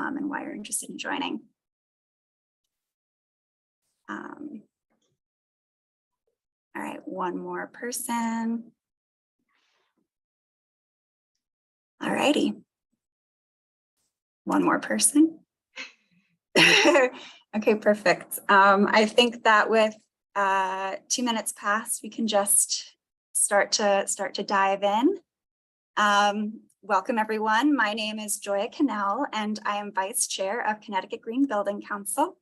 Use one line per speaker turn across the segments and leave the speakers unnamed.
and why you're interested in joining. All right, one more person. All righty. One more person. Okay, perfect. I think that with 2 minutes past, we can just start to dive in. Welcome everyone. My name is Joya Cannell, and I am Vice Chair of Connecticut Green Building Council.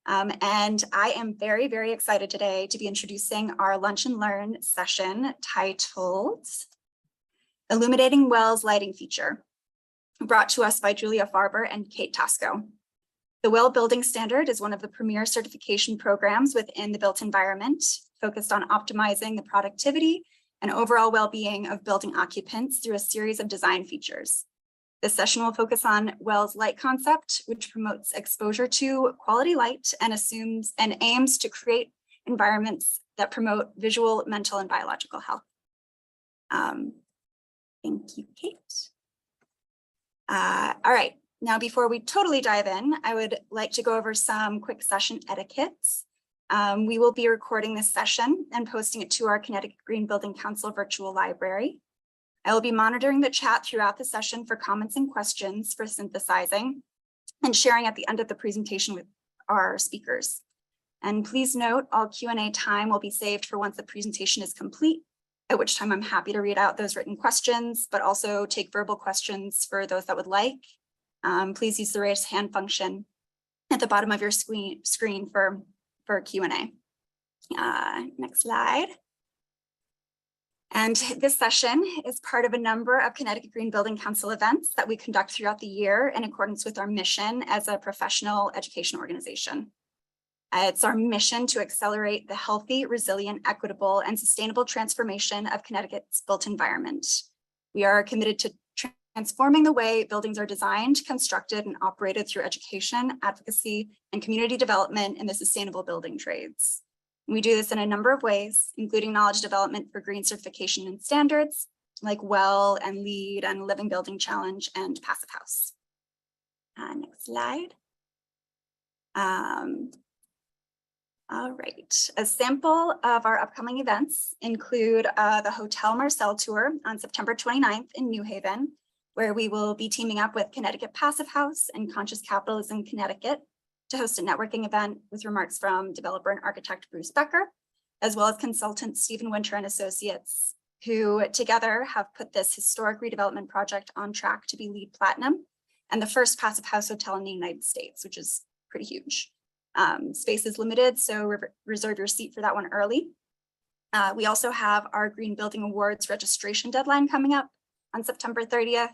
And I am very, very excited today to be introducing our Lunch and Learn session titled Illuminating Wells Lighting Feature, brought to us by Julia Farber and Kate Tosco. The WELL Building Standard is one of the premier certification programs within the built environment, focused on optimizing the productivity and overall well-being of building occupants through a series of design features. This session will focus on WELL's light concept, which promotes exposure to quality light and aims to create environments that promote visual, mental, and biological health. Thank you, Kate. All right, now before we totally dive in, I would like to go over some quick session etiquettes. We will be recording this session and posting it to our Connecticut Green Building Council virtual library. I will be monitoring the chat throughout the session for comments and questions for synthesizing and sharing at the end of the presentation with our speakers. And please note, all Q&A time will be saved for once the presentation is complete, at which time I'm happy to read out those written questions, but also take verbal questions for those that would like. Please use the raise hand function at the bottom of your screen for Q&A. Next slide. And this session is part of a number of Connecticut Green Building Council events that we conduct throughout the year in accordance with our mission as a professional education organization. It's our mission to accelerate the healthy, resilient, equitable, and sustainable transformation of Connecticut's built environment. We are committed to transforming the way buildings are designed, constructed, and operated through education, advocacy, and community development in the sustainable building trades. We do this in a number of ways, including knowledge development for green certification and standards, like WELL and LEED and Living Building Challenge and Passive House. Next slide. All right, a sample of our upcoming events include the Hotel Marcel Tour on September 29th in New Haven, where we will be teaming up with Connecticut Passive House and Conscious Capitalism Connecticut to host a networking event with remarks from developer and architect Bruce Becker, as well as consultant Stephen Winter and Associates, who together have put this historic redevelopment project on track to be LEED Platinum and the first Passive House hotel in the United States, which is pretty huge. Space is limited, so reserve your seat for that one early. We also have our Green Building Awards registration deadline coming up on September 30th.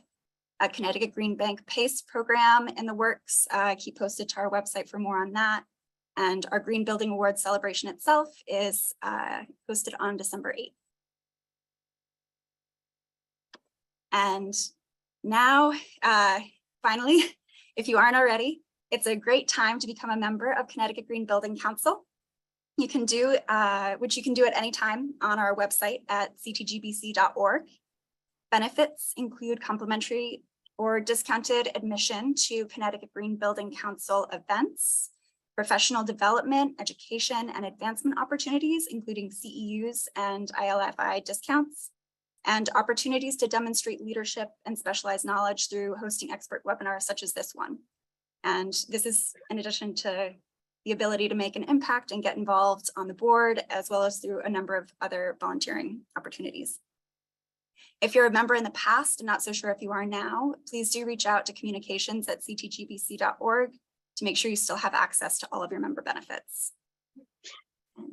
A Connecticut Green Bank PACE program in the works. Keep posted to our website for more on that. And our Green Building Awards celebration itself is posted on December 8th. And now, finally, if you aren't already, it's a great time to become a member of Connecticut Green Building Council. You can do, which you can do at any time on our website at ctgbc.org. Benefits include complimentary or discounted admission to Connecticut Green Building Council events, professional development, education, and advancement opportunities, including CEUs and ILFI discounts, and opportunities to demonstrate leadership and specialized knowledge through hosting expert webinars such as this one. And this is in addition to the ability to make an impact and get involved on the board, as well as through a number of other volunteering opportunities. If you're a member in the past and not so sure if you are now, please do reach out to communications@ctgbc.org to make sure you still have access to all of your member benefits. All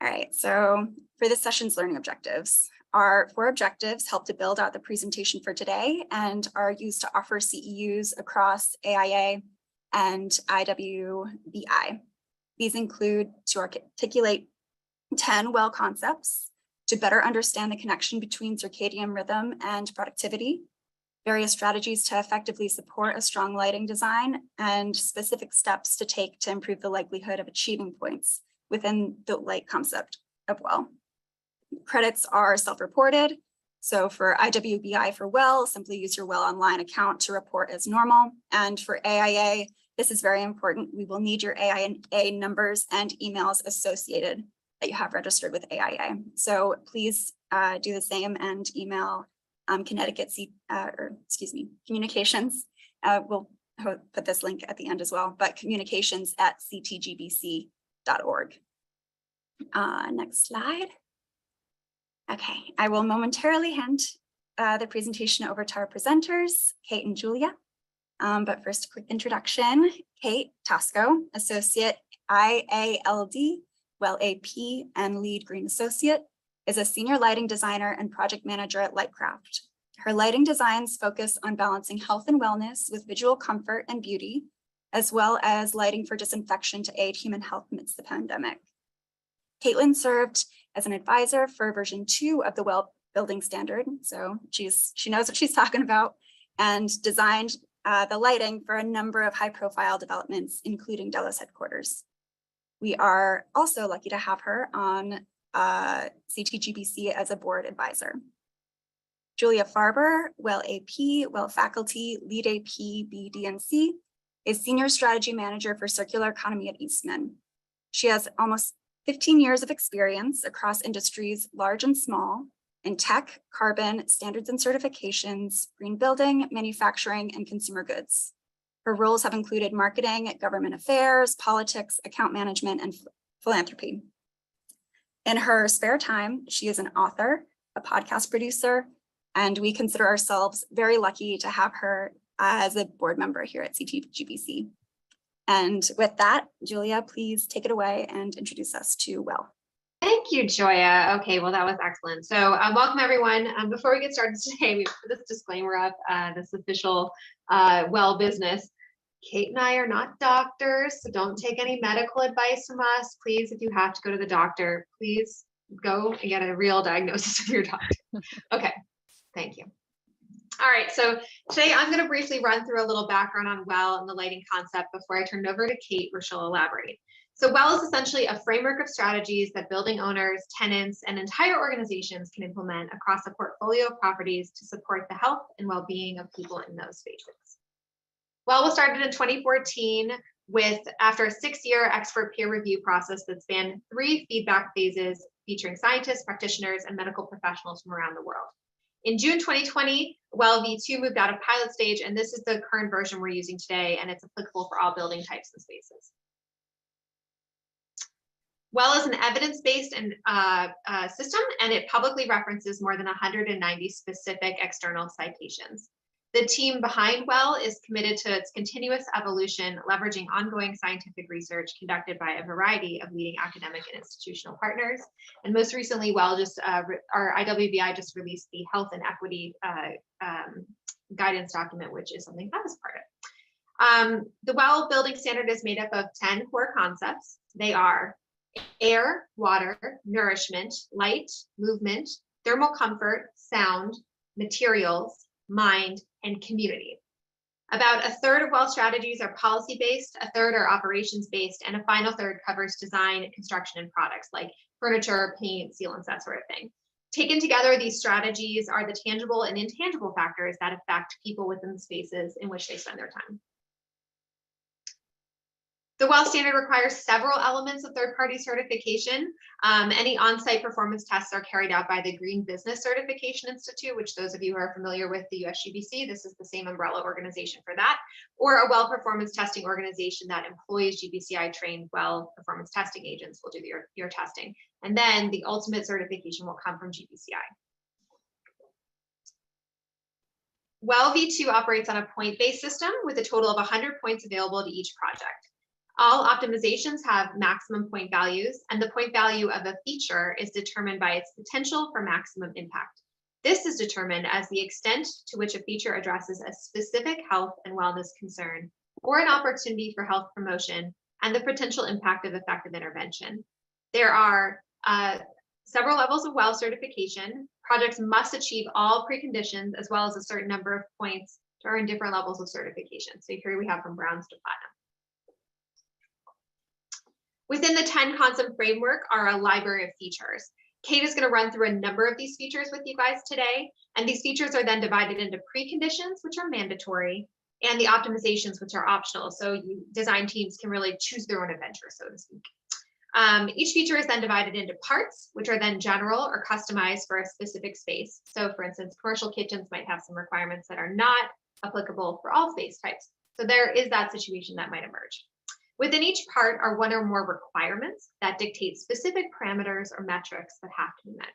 right, so for this session's learning objectives, our 4 objectives help to build out the presentation for today and are used to offer CEUs across AIA and IWBI. These include to articulate 10 WELL concepts, to better understand the connection between circadian rhythm and productivity, various strategies to effectively support a strong lighting design, and specific steps to take to improve the likelihood of achieving points within the light concept of WELL. Credits are self-reported, So for IWBI for WELL, simply use your WELL Online account to report as normal. And for AIA, this is very important. We will need your AIA numbers and emails associated that you have registered with AIA. So please do the same and email communications. We'll put this link at the end as well, but communications@ctgbc.org. Next slide. Okay, I will momentarily hand the presentation over to our presenters, Kate and Julia. But first, a quick introduction. Kate Tosco, Associate IALD, WELL AP, and Lead Green Associate, is a senior lighting designer and project manager at Lightcraft. Her lighting designs focus on balancing health and wellness with visual comfort and beauty, as well as lighting for disinfection to aid human health amidst the pandemic. Caitlin served as an advisor for version 2 of the WELL building standard, so she knows what she's talking about, and designed the lighting for a number of high-profile developments, including Delos headquarters. We are also lucky to have her on CTGBC as a board advisor. Julia Farber, WELL AP, WELL faculty, Lead AP, BDNC, is Senior Strategy Manager for Circular Economy at Eastman. She has almost 15 years of experience across industries, large and small, in tech, carbon, standards and certifications, green building, manufacturing, and consumer goods. Her roles have included marketing, government affairs, politics, account management, and philanthropy. In her spare time, she is an author, a podcast producer, and we consider ourselves very lucky to have her as a board member here at CTGBC. And with that, Julia, please take it away and introduce us to WELL.
Thank you, Joya. Okay, well, that was excellent. So welcome, everyone. Before we get started today, we put this disclaimer up, this official WELL business. Kate and I are not doctors, so don't take any medical advice from us. Please, if you have to go to the doctor, please go and get a real diagnosis from your doctor. Okay, thank you. All right, so today I'm going to briefly run through a little background on WELL and the lighting concept before I turn it over to Kate, where she'll elaborate. So WELL is essentially a framework of strategies that building owners, tenants, and entire organizations can implement across a portfolio of properties to support the health and well-being of people in those spaces. WELL was started in 2014 after a 6-year expert peer review process that spanned 3 feedback phases featuring scientists, practitioners, and medical professionals from around the world. In June 2020, WELL V2 moved out of pilot stage, and this is the current version we're using today, and it's applicable for all building types and spaces. WELL is an evidence-based system, and it publicly references more than 190 specific external citations. The team behind WELL is committed to its continuous evolution, leveraging ongoing scientific research conducted by a variety of leading academic and institutional partners. And most recently, WELL our IWBI just released the Health and Equity guidance document, which is something I was part of. The WELL building standard is made up of 10 core concepts. They are air, water, nourishment, light, movement, thermal comfort, sound, materials, mind, and community. About a third of WELL strategies are policy-based, a third are operations-based, and a final third covers design, construction, and products like furniture, paint, sealants, that sort of thing. Taken together, these strategies are the tangible and intangible factors that affect people within the spaces in which they spend their time. The WELL standard requires several elements of third-party certification. Any on-site performance tests are carried out by the Green Business Certification Institute, which those of you who are familiar with the USGBC, this is the same umbrella organization for that, or a WELL performance testing organization that employs GBCI-trained WELL performance testing agents will do your testing. And then the ultimate certification will come from GBCI. WELL V2 operates on a point-based system with a total of 100 points available to each project. All optimizations have maximum point values, and the point value of a feature is determined by its potential for maximum impact. This is determined as the extent to which a feature addresses a specific health and wellness concern or an opportunity for health promotion and the potential impact of effective intervention. There are several levels of WELL certification. Projects must achieve all preconditions as well as a certain number of points to earn different levels of certification. So here we have from bronze to platinum. Within the 10 concept framework are a library of features. Kate is going to run through a number of these features with you guys today, and these features are then divided into preconditions, which are mandatory, and the optimizations, which are optional. So you design teams can really choose their own adventure, so to speak. Each feature is then divided into parts, which are then general or customized for a specific space. So for instance, commercial kitchens might have some requirements that are not applicable for all space types. So there is that situation that might emerge. Within each part are one or more requirements that dictate specific parameters or metrics that have to be met.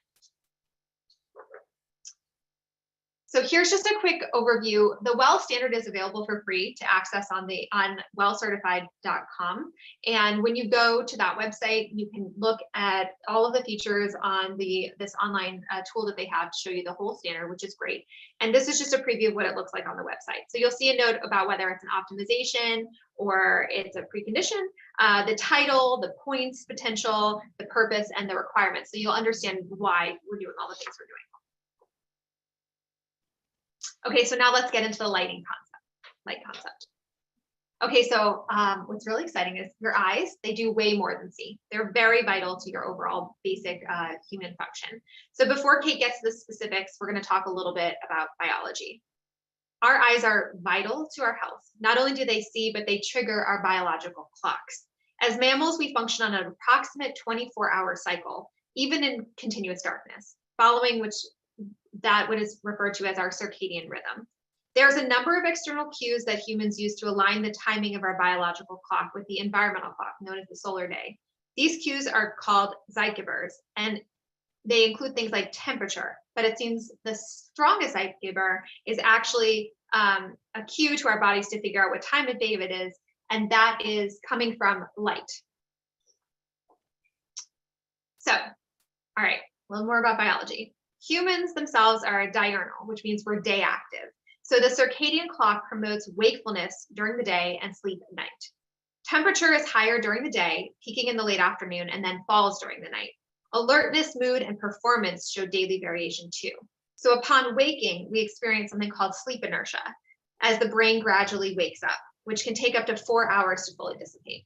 So here's just a quick overview. The WELL standard is available for free to access on wellcertified.com. And when you go to that website, you can look at all of the features on this online tool that they have to show you the whole standard, which is great. And this is just a preview of what it looks like on the website. So you'll see a note about whether it's an optimization or it's a precondition, the title, the points potential, the purpose, and the requirements. So you'll understand why we're doing all the things we're doing. Okay, so now let's get into the light concept. Okay, so what's really exciting is your eyes, they do way more than see. They're very vital to your overall basic human function. So before Kate gets to the specifics, we're going to talk a little bit about biology. Our eyes are vital to our health. Not only do they see, but they trigger our biological clocks. As mammals, we function on an approximate 24-hour cycle, even in continuous darkness, following what is referred to as our circadian rhythm. There's a number of external cues that humans use to align the timing of our biological clock with the environmental clock, known as the solar day. These cues are called zeitgebers, and they include things like temperature, but it seems the strongest zeitgeber is actually a cue to our bodies to figure out what time of day it is, and that is coming from light. So, all right, a little more about biology. Humans themselves are diurnal, which means we're day active. So the circadian clock promotes wakefulness during the day and sleep at night. Temperature is higher during the day, peaking in the late afternoon, and then falls during the night. Alertness, mood, and performance show daily variation too. So upon waking, we experience something called sleep inertia, as the brain gradually wakes up, which can take up to 4 hours to fully dissipate.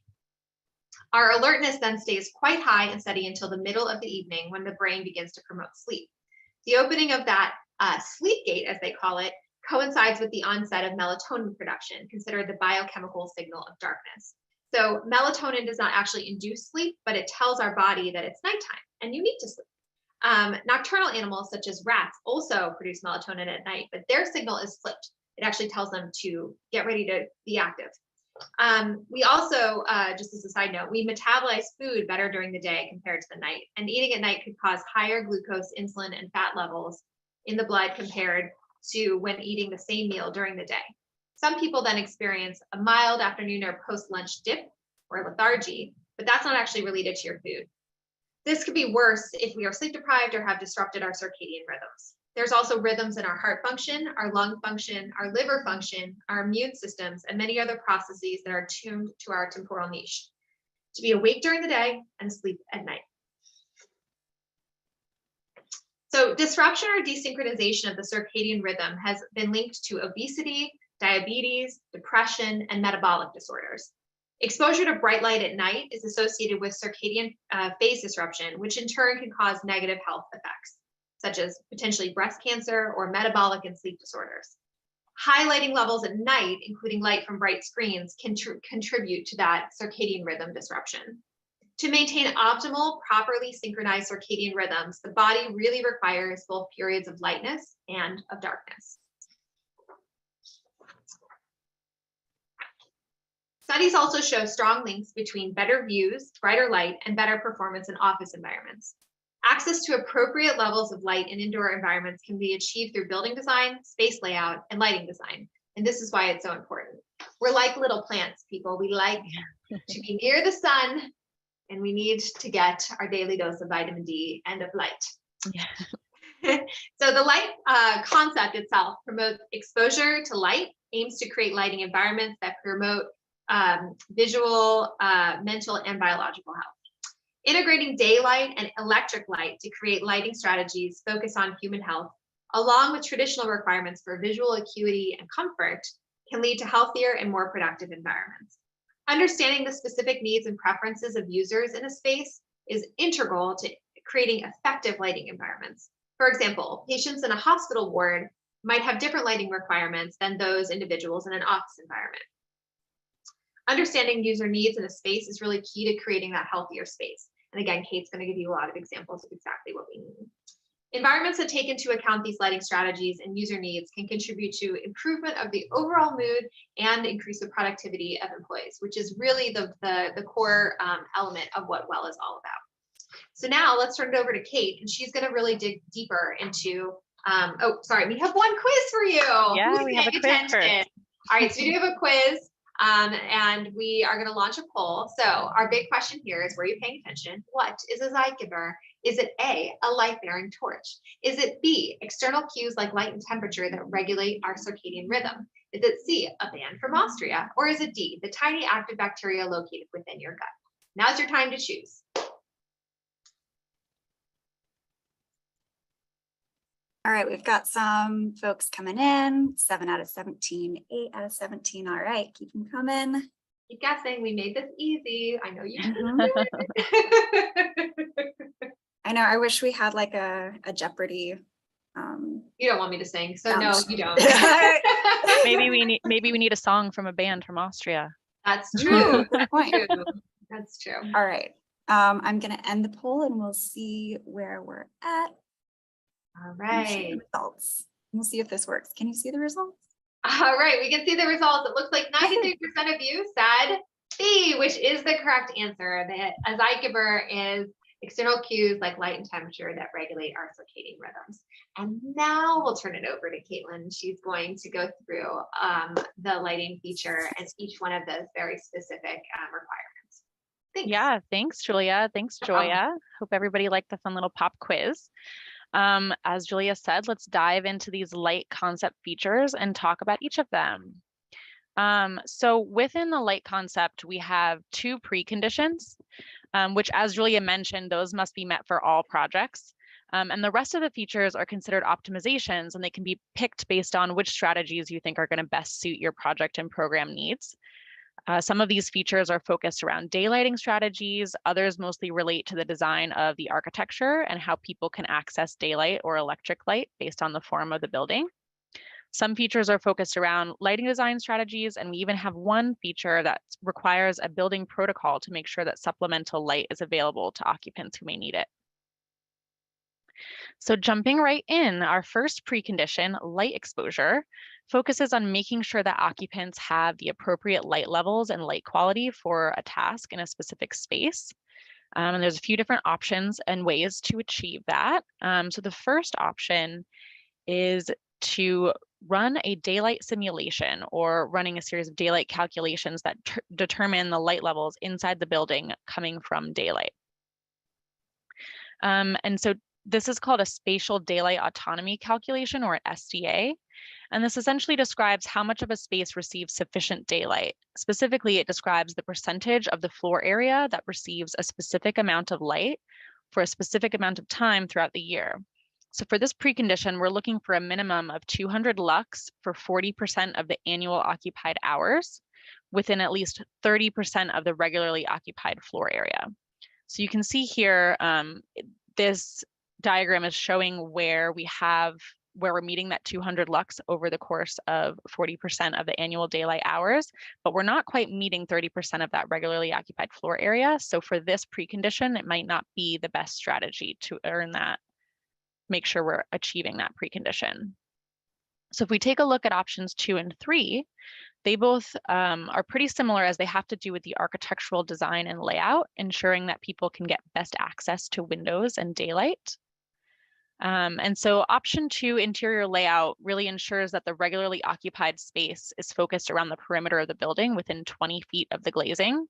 Our alertness then stays quite high and steady until the middle of the evening, when the brain begins to promote sleep. The opening of that sleep gate, as they call it, coincides with the onset of melatonin production, considered the biochemical signal of darkness. So melatonin does not actually induce sleep, but it tells our body that it's nighttime and you need to sleep. Nocturnal animals such as rats also produce melatonin at night, but their signal is flipped. It actually tells them to get ready to be active. We also, just as a side note, we metabolize food better during the day compared to the night, and eating at night could cause higher glucose, insulin, and fat levels in the blood compared to when eating the same meal during the day. Some people then experience a mild afternoon or post-lunch dip or lethargy, but that's not actually related to your food. This could be worse if we are sleep deprived or have disrupted our circadian rhythms. There's also rhythms in our heart function, our lung function, our liver function, our immune systems, and many other processes that are tuned to our temporal niche to be awake during the day and sleep at night. So disruption or desynchronization of the circadian rhythm has been linked to obesity, diabetes, depression, and metabolic disorders. Exposure to bright light at night is associated with circadian phase disruption, which in turn can cause negative health effects, such as potentially breast cancer or metabolic and sleep disorders. High lighting levels at night, including light from bright screens, can contribute to that circadian rhythm disruption. To maintain optimal, properly synchronized circadian rhythms, the body really requires both periods of lightness and of darkness. Studies also show strong links between better views, brighter light, and better performance in office environments. Access to appropriate levels of light in indoor environments can be achieved through building design, space layout, and lighting design. And this is why it's so important. We're like little plants, people. We like to be near the sun, and we need to get our daily dose of vitamin D and of light. Yeah. So the light concept itself promotes exposure to light, aims to create lighting environments that promote visual, mental, and biological health. Integrating daylight and electric light to create lighting strategies focused on human health, along with traditional requirements for visual acuity and comfort, can lead to healthier and more productive environments. Understanding the specific needs and preferences of users in a space is integral to creating effective lighting environments. For example, patients in a hospital ward might have different lighting requirements than those individuals in an office environment. Understanding user needs in a space is really key to creating that healthier space. And again, Kate's going to give you a lot of examples of exactly what we mean. Environments that take into account these lighting strategies and user needs can contribute to improvement of the overall mood and increase the productivity of employees, which is really the core element of what WELL is all about. So now let's turn it over to Kate, and she's going to really dig deeper into, oh, sorry, we have one quiz for you.
Yeah, we have a quiz first.
All right, so we do have a quiz. And we are going to launch a poll. So our big question here is, were you paying attention? What is a Zeitgeber? Is it A, a light-bearing torch? Is it B, external cues like light and temperature that regulate our circadian rhythm? Is it C, a band from Austria? Or is it D, the tiny active bacteria located within your gut? Now's your time to choose.
All right, we've got some folks coming in, 7 out of 17, 8 out of 17. All right, keep them coming.
Keep guessing, we made this easy. I know you can do it.
I know, I wish we had like a Jeopardy.
You don't want me to sing, so no, you don't.
Maybe we need a song from a band from Austria.
That's true.
Good point.
That's true.
All right, I'm gonna end the poll and we'll see where we're at.
All right.
Results. We'll see if this works. Can you see the results?
All right, we can see the results. It looks like 93% of you said B, which is the correct answer. That a Zeitgeber is external cues like light and temperature that regulate our circadian rhythms. And now we'll turn it over to Caitlin. She's going to go through the lighting feature and each one of those very specific requirements. Thanks.
Yeah, thanks, Julia. Thanks, Joya. Hope everybody liked the fun little pop quiz. As Julia said, let's dive into these light concept features and talk about each of them. So within the light concept, we have 2 preconditions, which, as Julia mentioned, those must be met for all projects. And the rest of the features are considered optimizations, and they can be picked based on which strategies you think are going to best suit your project and program needs. Some of these features are focused around daylighting strategies. Others mostly relate to the design of the architecture and how people can access daylight or electric light based on the form of the building. Some features are focused around lighting design strategies, and we even have one feature that requires a building protocol to make sure that supplemental light is available to occupants who may need it. So jumping right in, our first precondition, light exposure, focuses on making sure that occupants have the appropriate light levels and light quality for a task in a specific space. And there's a few different options and ways to achieve that. So the first option is to run a daylight simulation, or running a series of daylight calculations that determine the light levels inside the building coming from daylight. And so this is called a spatial daylight autonomy calculation, or an SDA. And this essentially describes how much of a space receives sufficient daylight. Specifically, it describes the percentage of the floor area that receives a specific amount of light for a specific amount of time throughout the year. So for this precondition, we're looking for a minimum of 200 lux for 40% of the annual occupied hours within at least 30% of the regularly occupied floor area. So you can see here, this diagram is showing where we're meeting that 200 lux over the course of 40% of the annual daylight hours, but we're not quite meeting 30% of that regularly occupied floor area. So for this precondition, it might not be the best strategy to earn that, make sure we're achieving that precondition. So if we take a look at options 2 and 3, they both are pretty similar, as they have to do with the architectural design and layout, ensuring that people can get best access to windows and daylight. And so option 2, interior layout, really ensures that the regularly occupied space is focused around the perimeter of the building within 20 feet of the glazing.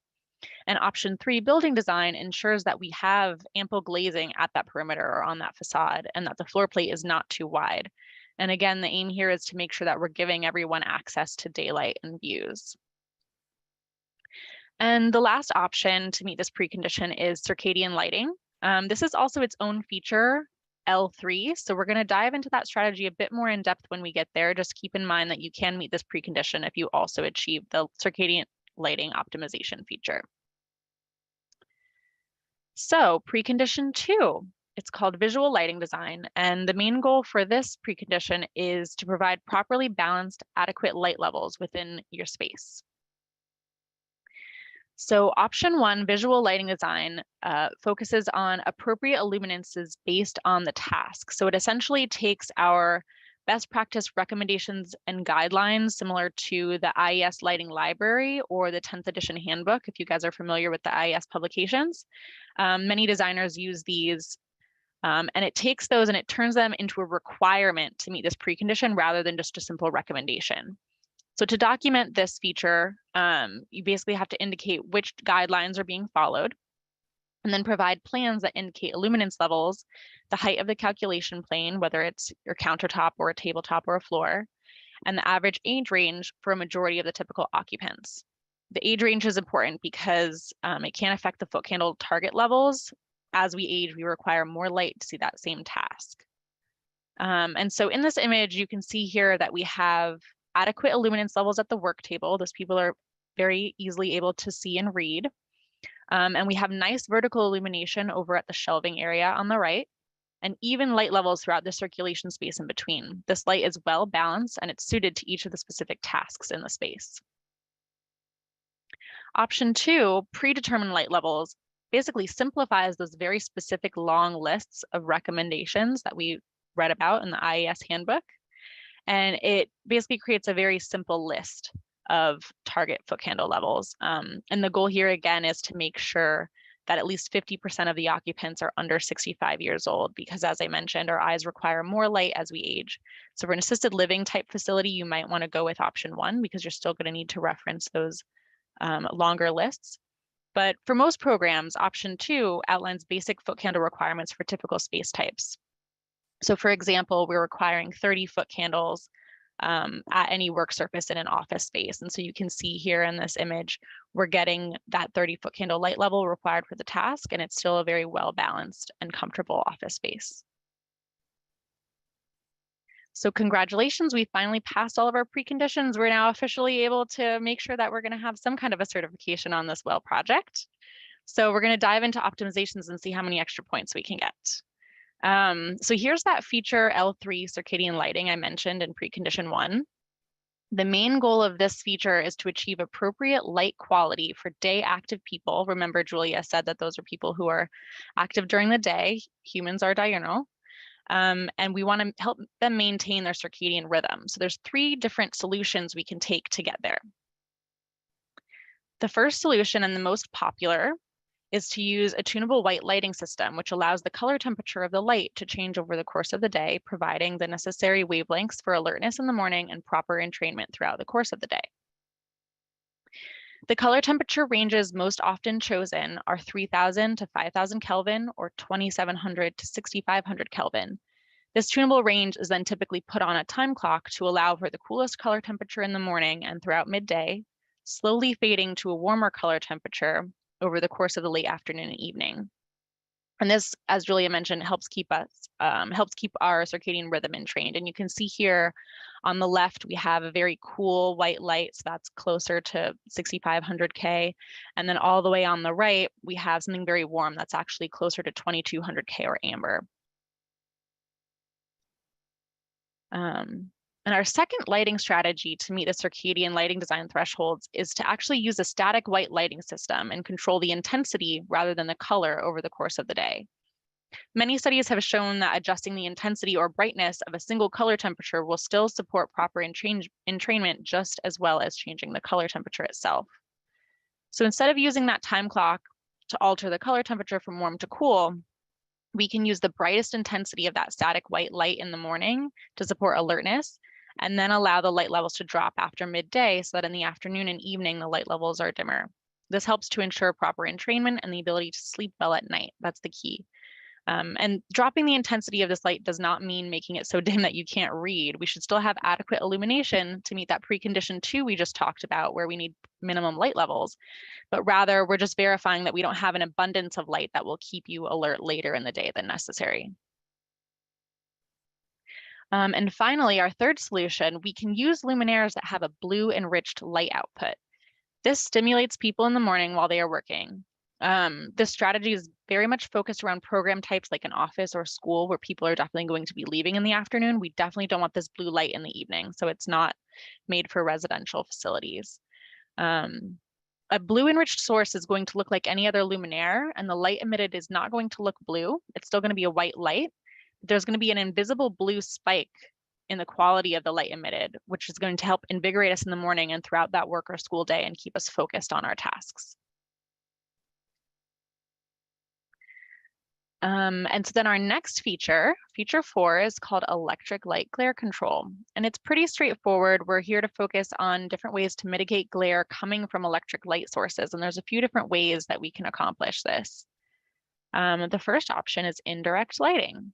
And option 3, building design, ensures that we have ample glazing at that perimeter or on that facade, and that the floor plate is not too wide. And again, the aim here is to make sure that we're giving everyone access to daylight and views. And the last option to meet this precondition is circadian lighting. This is also its own feature, L3. So we're going to dive into that strategy a bit more in depth when we get there. Just keep in mind that you can meet this precondition if you also achieve the circadian lighting optimization feature. So precondition 2 It's called visual lighting design, and the main goal for this precondition is to provide properly balanced, adequate light levels within your space. So option 1, visual lighting design, focuses on appropriate illuminances based on the task. So it essentially takes our best practice recommendations and guidelines similar to the IES Lighting Library or the 10th edition handbook, if you guys are familiar with the IES publications. Many designers use these, and it takes those and it turns them into a requirement to meet this precondition rather than just a simple recommendation. So to document this feature, you basically have to indicate which guidelines are being followed, and then provide plans that indicate illuminance levels, the height of the calculation plane, whether it's your countertop or a tabletop or a floor, and the average age range for a majority of the typical occupants. The age range is important because it can affect the foot candle target levels. As we age, we require more light to see that same task. And so in this image, you can see here that we have adequate illuminance levels at the work table. Those people are very easily able to see and read. And we have nice vertical illumination over at the shelving area on the right, and even light levels throughout the circulation space in between. This light is well balanced and it's suited to each of the specific tasks in the space. Option 2, predetermined light levels, basically simplifies those very specific long lists of recommendations that we read about in the IES handbook. And it basically creates a very simple list of target foot candle levels. And the goal here again is to make sure that at least 50% of the occupants are under 65 years old, because as I mentioned, our eyes require more light as we age. So for an assisted living type facility, you might want to go with option 1 because you're still going to need to reference those longer lists. But for most programs, option 2 outlines basic foot candle requirements for typical space types. So for example, we're requiring 30 foot candles at any work surface in an office space. And so you can see here in this image, we're getting that 30 foot candle light level required for the task, and it's still a very well balanced and comfortable office space. So congratulations, we finally passed all of our preconditions. We're now officially able to make sure that we're going to have some kind of a certification on this WELL project. So we're going to dive into optimizations and see how many extra points we can get. So here's that feature L3 circadian lighting I mentioned in precondition 1. The main goal of this feature is to achieve appropriate light quality for day active people. Remember, Julia said that those are people who are active during the day. Humans are diurnal. And we want to help them maintain their circadian rhythm. So there's 3 different solutions we can take to get there. The first solution, and the most popular, is to use a tunable white lighting system, which allows the color temperature of the light to change over the course of the day, providing the necessary wavelengths for alertness in the morning and proper entrainment throughout the course of the day. The color temperature ranges most often chosen are 3000 to 5000 Kelvin or 2700 to 6500 Kelvin. This tunable range is then typically put on a time clock to allow for the coolest color temperature in the morning and throughout midday, slowly fading to a warmer color temperature over the course of the late afternoon and evening. And this, as Julia mentioned, helps keep our circadian rhythm entrained. And you can see here on the left, we have a very cool white light, so that's closer to 6500 K. And then all the way on the right, we have something very warm that's actually closer to 2200 K or amber. And our second lighting strategy to meet the circadian lighting design thresholds is to actually use a static white lighting system and control the intensity rather than the color over the course of the day. Many studies have shown that adjusting the intensity or brightness of a single color temperature will still support proper entrainment just as well as changing the color temperature itself. So instead of using that time clock to alter the color temperature from warm to cool, we can use the brightest intensity of that static white light in the morning to support alertness, and then allow the light levels to drop after midday so that in the afternoon and evening, the light levels are dimmer. This helps to ensure proper entrainment and the ability to sleep well at night. That's the key. And dropping the intensity of this light does not mean making it so dim that you can't read. We should still have adequate illumination to meet that precondition 2 we just talked about, where we need minimum light levels, but rather we're just verifying that we don't have an abundance of light that will keep you alert later in the day than necessary. And finally, our third solution, we can use luminaires that have a blue enriched light output. This stimulates people in the morning while they are working. This strategy is very much focused around program types like an office or school where people are definitely going to be leaving in the afternoon. We definitely don't want this blue light in the evening. So it's not made for residential facilities. A blue enriched source is going to look like any other luminaire, and the light emitted is not going to look blue. It's still going to be a white light. There's going to be an invisible blue spike in the quality of the light emitted, which is going to help invigorate us in the morning and throughout that work or school day and keep us focused on our tasks. And so then our next feature 4, is called electric light glare control. And it's pretty straightforward. We're here to focus on different ways to mitigate glare coming from electric light sources. And there's a few different ways that we can accomplish this. The first option is indirect lighting.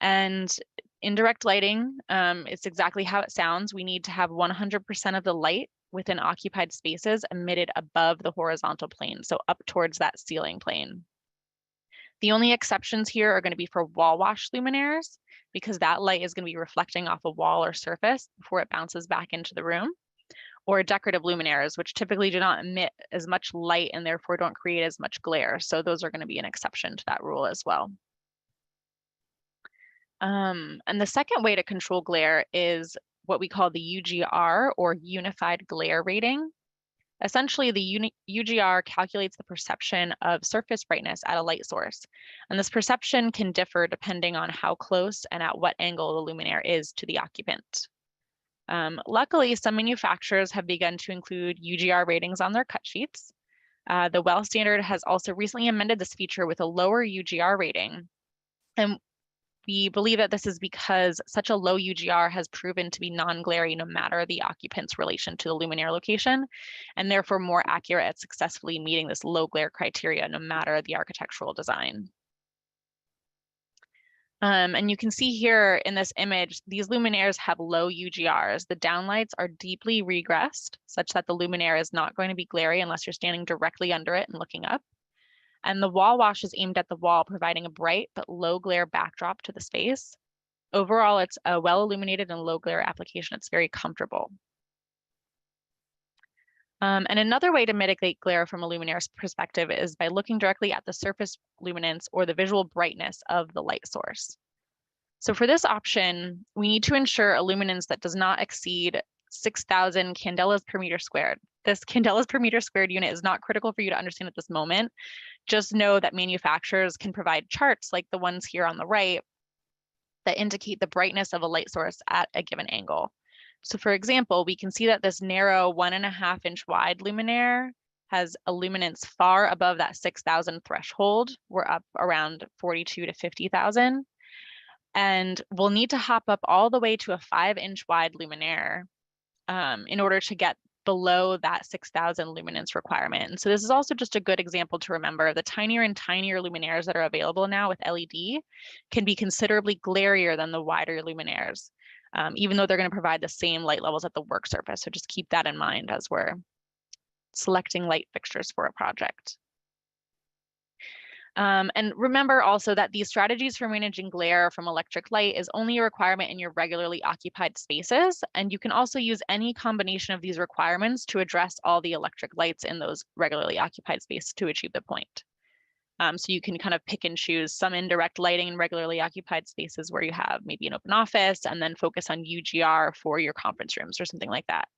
And indirect lighting, it's exactly how it sounds. We need to have 100% of the light within occupied spaces emitted above the horizontal plane, so up towards that ceiling plane. The only exceptions here are going to be for wall wash luminaires, because that light is going to be reflecting off a wall or surface before it bounces back into the room, or decorative luminaires, which typically do not emit as much light and therefore don't create as much glare. So those are going to be an exception to that rule as well. And the second way to control glare is what we call the UGR, or Unified Glare Rating. Essentially, the UGR calculates the perception of surface brightness at a light source. And this perception can differ depending on how close and at what angle the luminaire is to the occupant. Luckily, some manufacturers have begun to include UGR ratings on their cut sheets. The WELL standard has also recently amended this feature with a lower UGR rating. And we believe that this is because such a low UGR has proven to be non-glary no matter the occupant's relation to the luminaire location, and therefore more accurate at successfully meeting this low glare criteria no matter the architectural design. And you can see here in this image, these luminaires have low UGRs. The downlights are deeply regressed, such that the luminaire is not going to be glary unless you're standing directly under it and looking up. And the wall wash is aimed at the wall, providing a bright but low glare backdrop to the space. Overall, it's a well illuminated and low glare application. It's very comfortable. And another way to mitigate glare from a luminaire's perspective is by looking directly at the surface luminance or the visual brightness of the light source. So for this option, we need to ensure a luminance that does not exceed 6,000 candelas per meter squared. This candelas per meter squared unit is not critical for you to understand at this moment. Just know that manufacturers can provide charts like the ones here on the right that indicate the brightness of a light source at a given angle. So for example, we can see that this narrow 1.5 inch wide luminaire has a luminance far above that 6,000 threshold. We're up around 42 to 50,000. And we'll need to hop up all the way to a 5 inch wide luminaire in order to get below that 6,000 luminance requirement. And so this is also just a good example to remember. The tinier and tinier luminaires that are available now with LED can be considerably glarier than the wider luminaires, even though they're going to provide the same light levels at the work surface. So just keep that in mind as we're selecting light fixtures for a project. And remember also that these strategies for managing glare from electric light is only a requirement in your regularly occupied spaces. And you can also use any combination of these requirements to address all the electric lights in those regularly occupied spaces to achieve the point. So you can kind of pick and choose some indirect lighting in regularly occupied spaces where you have maybe an open office, and then focus on UGR for your conference rooms or something like that.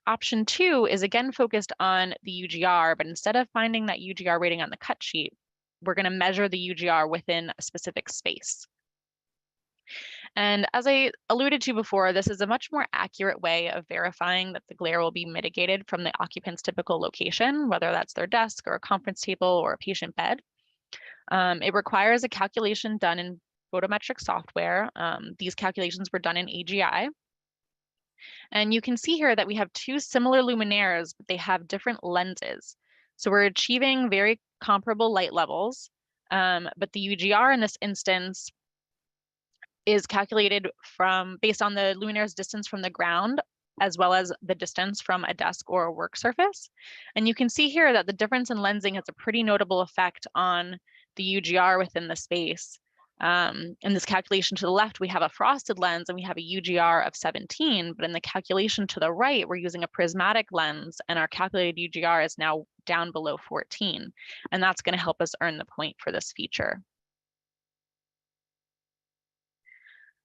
Option 2 is again focused on the UGR, but instead of finding that UGR rating on the cut sheet, we're going to measure the UGR within a specific space. And as I alluded to before, this is a much more accurate way of verifying that the glare will be mitigated from the occupant's typical location, whether that's their desk or a conference table or a patient bed. It requires a calculation done in photometric software. These calculations were done in AGI. And you can see here that we have two similar luminaires, but they have different lenses. So we're achieving very comparable light levels, but the UGR in this instance is calculated based on the luminaire's distance from the ground, as well as the distance from a desk or a work surface. And you can see here that the difference in lensing has a pretty notable effect on the UGR within the space. In this calculation to the left, we have a frosted lens and we have a UGR of 17, but in the calculation to the right, we're using a prismatic lens and our calculated UGR is now down below 14. And that's going to help us earn the point for this feature.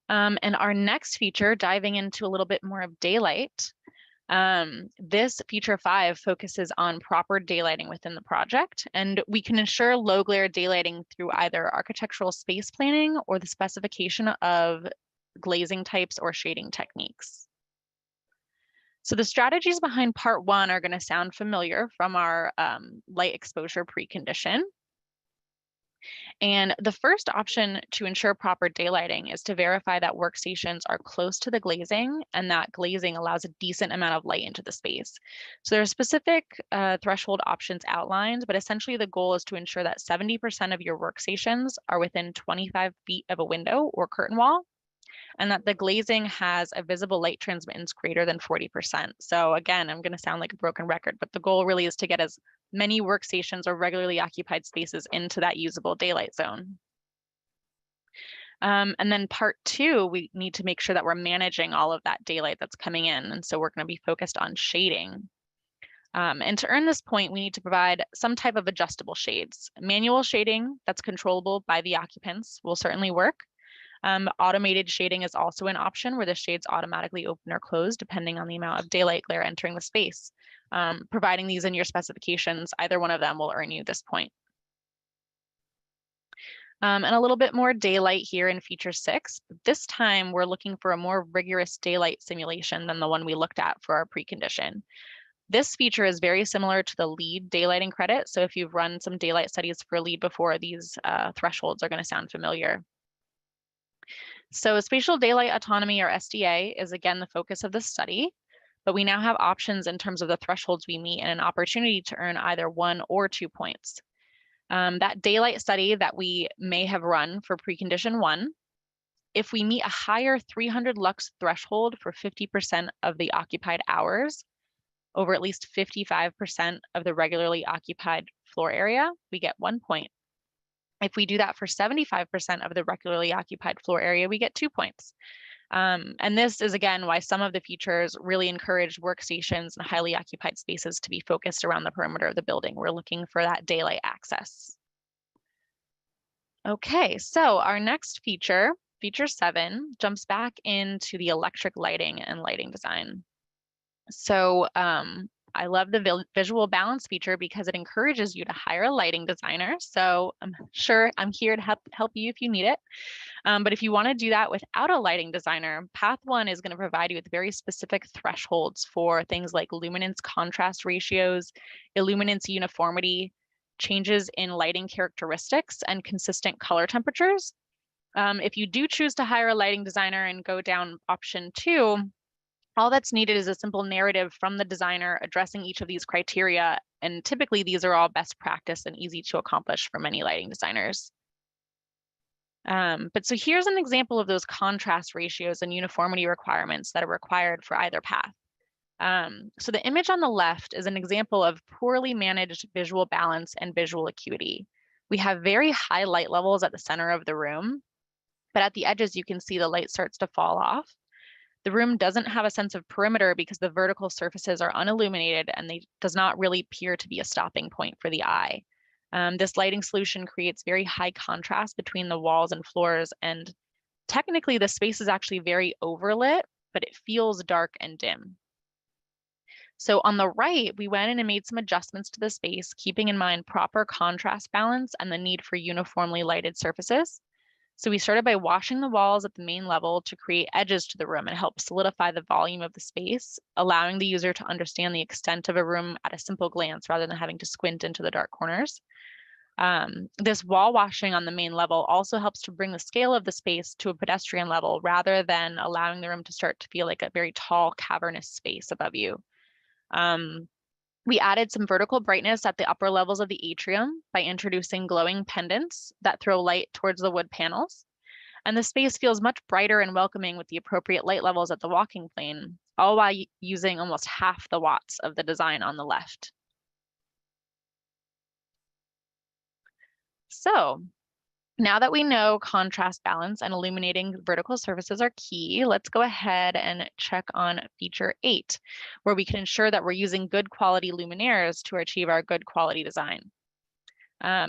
And our next feature, diving into a little bit more of daylight, this feature 5 focuses on proper daylighting within the project, and we can ensure low glare daylighting through either architectural space planning or the specification of glazing types or shading techniques. So the strategies behind part 1 are going to sound familiar from our light exposure precondition. And the first option to ensure proper daylighting is to verify that workstations are close to the glazing and that glazing allows a decent amount of light into the space. So there are specific threshold options outlined, but essentially the goal is to ensure that 70% of your workstations are within 25 feet of a window or curtain wall, and that the glazing has a visible light transmittance greater than 40%. So again, I'm going to sound like a broken record, but the goal really is to get as many workstations or regularly occupied spaces into that usable daylight zone. And then part 2, we need to make sure that we're managing all of that daylight that's coming in. And so we're going to be focused on shading. And to earn this point, we need to provide some type of adjustable shades. Manual shading that's controllable by the occupants will certainly work. Automated shading is also an option where the shades automatically open or close depending on the amount of daylight glare entering the space. Providing these in your specifications, either one of them will earn you this point. And a little bit more daylight here in feature 6. This time we're looking for a more rigorous daylight simulation than the one we looked at for our precondition. This feature is very similar to the LEED daylighting credit. So if you've run some daylight studies for LEED before, these thresholds are going to sound familiar. So spatial daylight autonomy, or SDA, is again the focus of this study, but we now have options in terms of the thresholds we meet and an opportunity to earn either 1 or 2 points. That daylight study that we may have run for precondition 1, if we meet a higher 300 lux threshold for 50% of the occupied hours over at least 55% of the regularly occupied floor area, we get 1 point. If we do that for 75% of the regularly occupied floor area, we get 2 points. And this is, again, why some of the features really encourage workstations and highly occupied spaces to be focused around the perimeter of the building. We're looking for that daylight access. Okay, so our next feature, feature 7, jumps back into the electric lighting and lighting design. So I love the visual balance feature because it encourages you to hire a lighting designer. So I'm sure I'm here to help you if you need it. But if you want to do that without a lighting designer, Path 1 is going to provide you with very specific thresholds for things like luminance contrast ratios, illuminance uniformity, changes in lighting characteristics, and consistent color temperatures. If you do choose to hire a lighting designer and go down option 2, all that's needed is a simple narrative from the designer addressing each of these criteria. And typically these are all best practice and easy to accomplish for many lighting designers. But so here's an example of those contrast ratios and uniformity requirements that are required for either path. So the image on the left is an example of poorly managed visual balance and visual acuity. We have very high light levels at the center of the room, but at the edges you can see the light starts to fall off. The room doesn't have a sense of perimeter because the vertical surfaces are unilluminated and they does not really appear to be a stopping point for the eye. This lighting solution creates very high contrast between the walls and floors, and technically the space is actually very overlit, but it feels dark and dim. So on the right, we went in and made some adjustments to the space, keeping in mind proper contrast balance and the need for uniformly lighted surfaces. So we started by washing the walls at the main level to create edges to the room and help solidify the volume of the space, allowing the user to understand the extent of a room at a simple glance rather than having to squint into the dark corners. This wall washing on the main level also helps to bring the scale of the space to a pedestrian level rather than allowing the room to start to feel like a very tall, cavernous space above you. We added some vertical brightness at the upper levels of the atrium by introducing glowing pendants that throw light towards the wood panels. And the space feels much brighter and welcoming with the appropriate light levels at the walking plane, all while using almost half the watts of the design on the left. So Now that we know contrast balance and illuminating vertical surfaces are key, let's go ahead and check on feature 8, where we can ensure that we're using good quality luminaires to achieve our good quality design.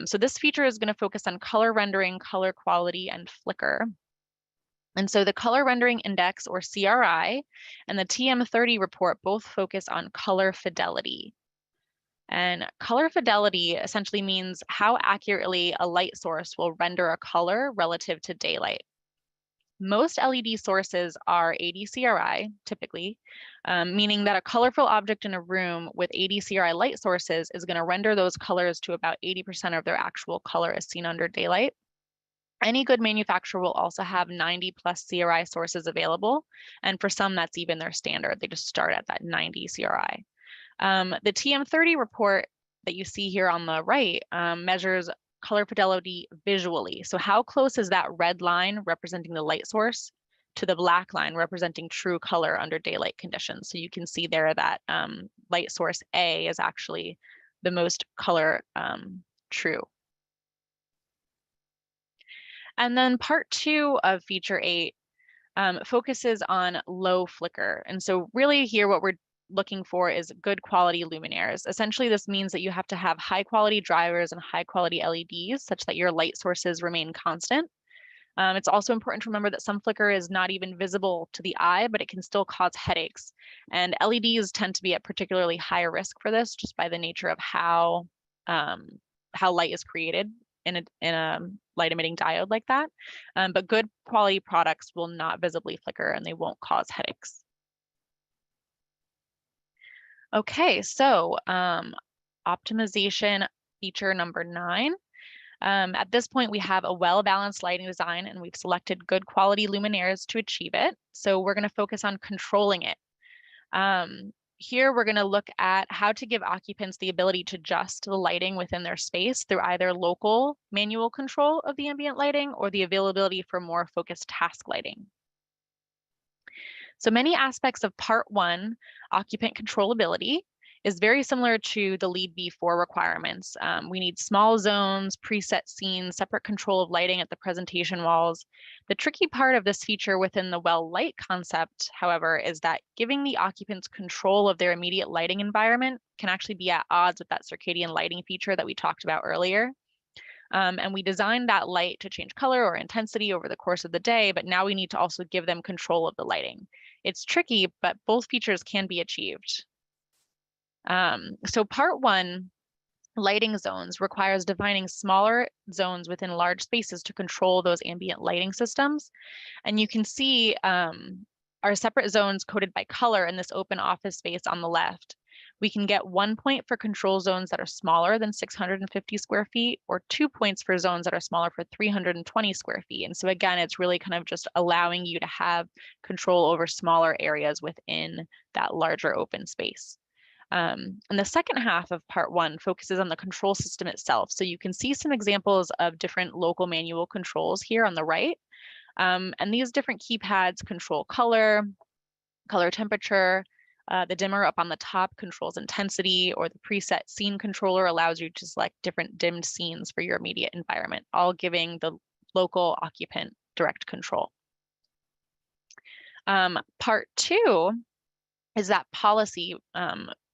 So this feature is going to focus on color rendering, color quality, and flicker. And so the color rendering index, or CRI, and the TM30 report both focus on color fidelity. And color fidelity essentially means how accurately a light source will render a color relative to daylight. Most LED sources are 80 CRI, typically, meaning that a colorful object in a room with 80 CRI light sources is going to render those colors to about 80% of their actual color as seen under daylight. Any good manufacturer will also have 90 plus CRI sources available, and for some, that's even their standard. They just start at that 90 CRI. The TM30 report that you see here on the right measures color fidelity visually. So how close is that red line representing the light source to the black line representing true color under daylight conditions? So you can see there that light source A is actually the most color true. And then part 2 of feature 8 focuses on low flicker. And so really here what we're looking for is good quality luminaires. Essentially, this means that you have to have high quality drivers and high quality LEDs such that your light sources remain constant. It's also important to remember that some flicker is not even visible to the eye, but it can still cause headaches. And LEDs tend to be at particularly higher risk for this just by the nature of how light is created in a light emitting diode like that. But good quality products will not visibly flicker and they won't cause headaches. Okay, so optimization feature number 9. At this point, we have a well-balanced lighting design and we've selected good quality luminaires to achieve it. So we're going to focus on controlling it. Here, we're going to look at how to give occupants the ability to adjust the lighting within their space through either local manual control of the ambient lighting or the availability for more focused task lighting. So many aspects of part 1, occupant controllability, is very similar to the LEED v4 requirements. We need small zones, preset scenes, separate control of lighting at the presentation walls. The tricky part of this feature within the well light concept, however, is that giving the occupants control of their immediate lighting environment can actually be at odds with that circadian lighting feature that we talked about earlier. And we designed that light to change color or intensity over the course of the day, but now we need to also give them control of the lighting. It's tricky, but both features can be achieved. So part 1, lighting zones, requires defining smaller zones within large spaces to control those ambient lighting systems. And you can see our separate zones coded by color in this open office space on the left. We can get 1 point for control zones that are smaller than 650 square feet, or 2 points for zones that are smaller for 320 square feet. And so again, it's really kind of just allowing you to have control over smaller areas within that larger open space. And the second half of part 1 focuses on the control system itself. So you can see some examples of different local manual controls here on the right. And these different keypads control color, color temperature. The dimmer up on the top controls intensity, or the preset scene controller allows you to select different dimmed scenes for your immediate environment, all giving the local occupant direct control. Part 2 is that policy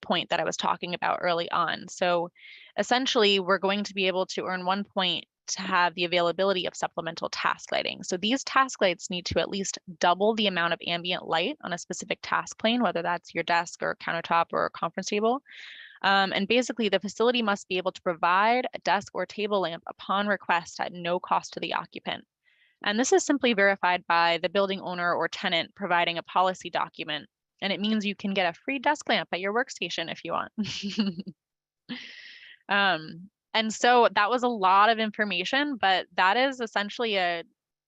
point that I was talking about early on. So essentially, we're going to be able to earn 1 point to have the availability of supplemental task lighting. So these task lights need to at least double the amount of ambient light on a specific task plane, whether that's your desk or countertop or conference table. And basically, the facility must be able to provide a desk or table lamp upon request at no cost to the occupant. And this is simply verified by the building owner or tenant providing a policy document. And it means you can get a free desk lamp at your workstation if you want. And so that was a lot of information, but that is essentially a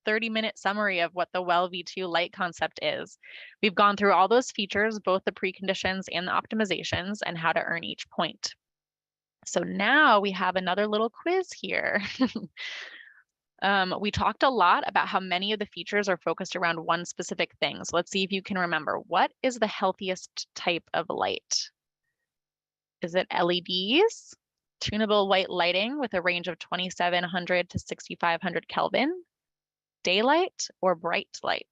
30-minute summary of what the WELL v2 light concept is. We've gone through all those features, both the preconditions and the optimizations, and how to earn each point. So now we have another little quiz here. We talked a lot about how many of the features are focused around one specific thing. So let's see if you can remember. What is the healthiest type of light? Is it LEDs, tunable white lighting with a range of 2700 to 6500 Kelvin, daylight or bright light?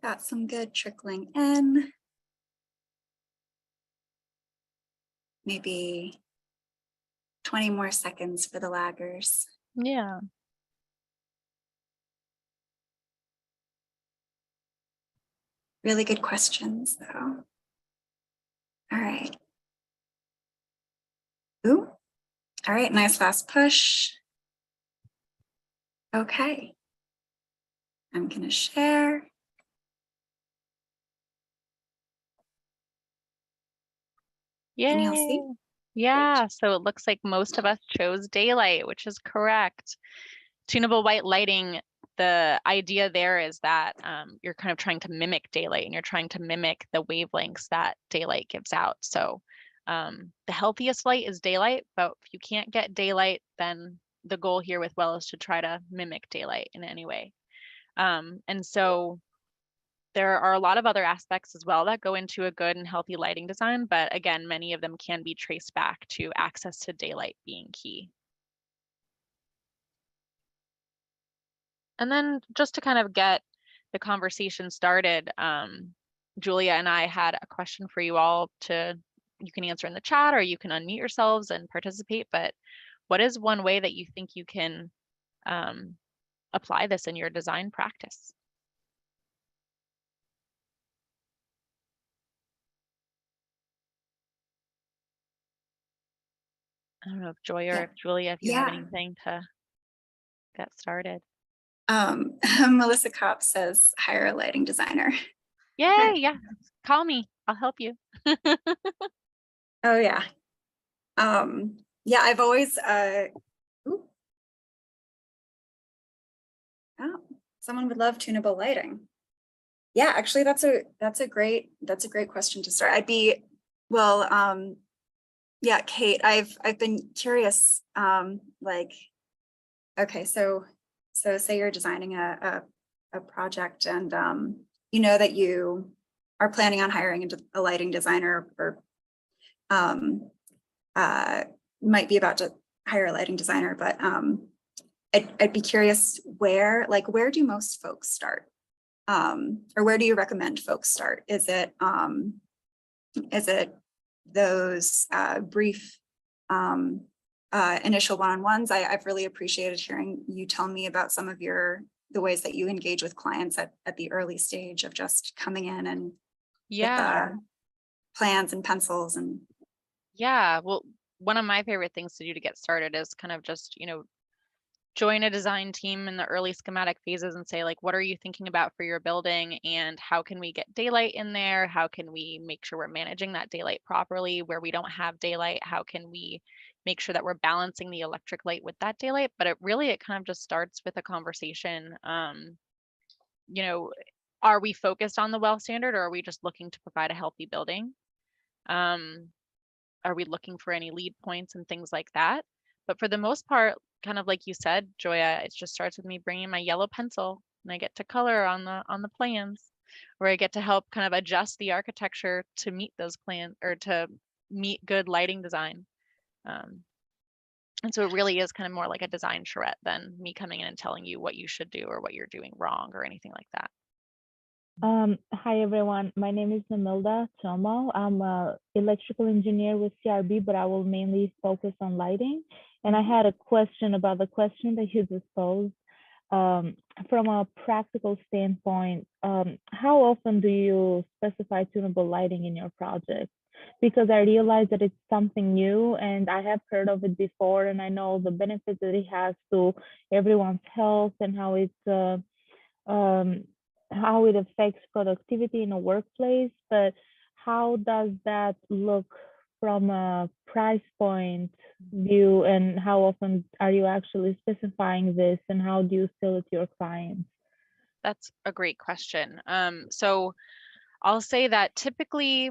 Got some good trickling in. Maybe 20 more seconds for the laggers.
Yeah.
Really good questions, though. All right. Ooh. All right, nice fast push. Okay. I'm going to share. Can you all see?
Yay. Yeah, so it looks like most of us chose daylight, which is correct. Tunable white lighting, the idea there is that you're kind of trying to mimic daylight and you're trying to mimic the wavelengths that daylight gives out. So the healthiest light is daylight, but if you can't get daylight, then the goal here with WELL is to try to mimic daylight in any way. And so there are a lot of other aspects as well that go into a good and healthy lighting design, but again, many of them can be traced back to access to daylight being key. And then just to kind of get the conversation started, Julia and I had a question for you all you can answer in the chat or you can unmute yourselves and participate, but what is one way that you think you can apply this in your design practice? I don't know if Joya or if Julia, if you have anything to get started.
Melissa Kopp says hire a lighting designer.
Yay, yeah, call me, I'll help you.
Oh yeah. Yeah, I've always ooh. Oh, someone would love tunable lighting. Yeah, actually that's a great question to start. I'd be yeah, Kate, I've been curious, like, okay, so say you're designing a project and you know that you are planning on hiring a lighting designer or might be about to hire a lighting designer, but I'd be curious where do most folks start? Or where do you recommend folks start? Is it those brief initial one-on-ones? I've really appreciated hearing you tell me about some of the ways that you engage with clients at the early stage of just coming in and with plans and pencils and.
Yeah, well, one of my favorite things to do to get started is kind of just, join a design team in the early schematic phases and say, like, what are you thinking about for your building and how can we get daylight in there? How can we make sure we're managing that daylight properly where we don't have daylight? How can we make sure that we're balancing the electric light with that daylight? But it kind of just starts with a conversation. Are we focused on the WELL standard or are we just looking to provide a healthy building? Are we looking for any lead points and things like that? But for the most part, kind of like you said, Joya, it just starts with me bringing my yellow pencil and I get to color on the plans, or I get to help kind of adjust the architecture to meet those plans or to meet good lighting design. And so it really is kind of more like a design charrette than me coming in and telling you what you should do or what you're doing wrong or anything like that.
Hi everyone, my name is Namilda Tomo. I'm an electrical engineer with CRB, but I will mainly focus on lighting. And I had a question about the question that you just posed. From a practical standpoint, how often do you specify tunable lighting in your project? Because I realize that it's something new and I have heard of it before, and I know the benefits that it has to everyone's health and how it affects productivity in a workplace, but how does that look from a price point view, and how often are you actually specifying this, and how do you sell it to your clients?
That's a great question. So I'll say that typically